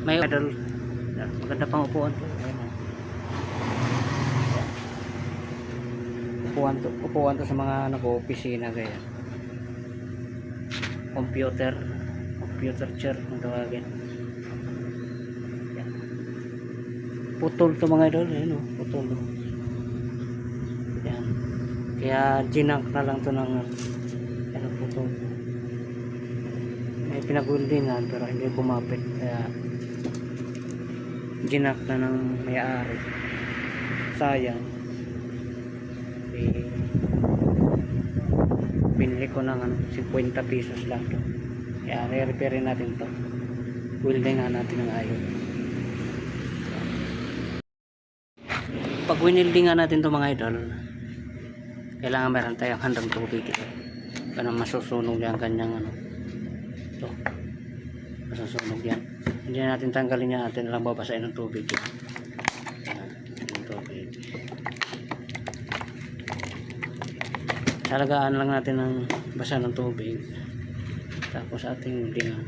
May idol. Maganda pang upuan to. Upuan to sa mga nag-opisina kaya. Computer chair kung tawagin. Yan. Putol to mga idol. Ayun o, putol. Yan. Kaya ginank na lang to ng putol. May pinag-weldingan pero hindi kumapit. Kaya ginank na ng may-ari. Sayang. Binili ko ng 50 pesos lang to. Kaya re-repair natin to. Welding natin ng ayos. Pag winildingan natin to mga idol, kailangan meron tayong handang tubig ito. Para masusunog yan kanyang ito. Masusunog yan. Hindi natin tanggalin yan, natin lang babasahin ng tubig yan. Yung tubig. Talagaan lang natin ng basa ng tubig. Tapos ating weldingan.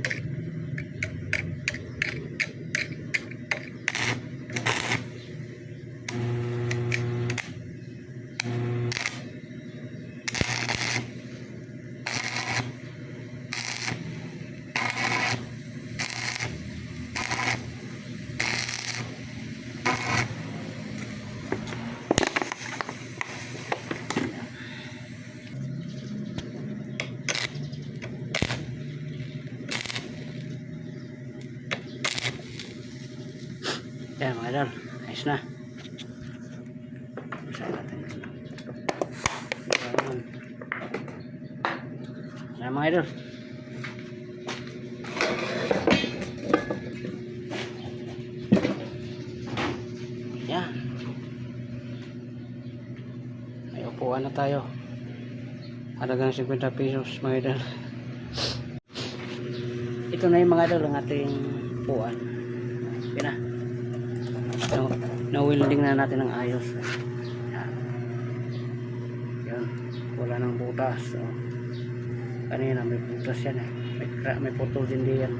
Yan mga idol, ayos na. Usahin natin. Yan mga idol. Yan. May upuan na tayo. Halagang 50 pesos mga idol. Ito na yung mga idol ang ating upuan. Yan na. Na-welding na natin ng ayos. Yan. Wala nang butas. So, kanina may butas yan eh. May putol din diyan.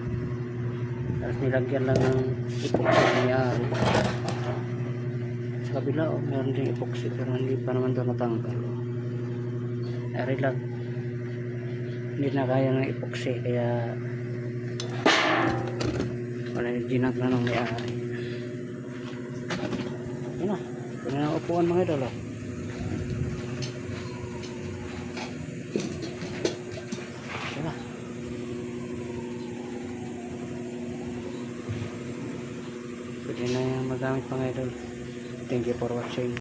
Tapos nilagyan lang ng epoxy nangyari. Sa kabila meron din epoxy pero hindi pa naman ito natanggal. Nari lang. Hindi na kaya ng epoxy kaya wala ginag na ng may-ari. Yun na, yun na upuan mga idol. Yun na. Pwede na yung magamit mga idol. Thank you for watching.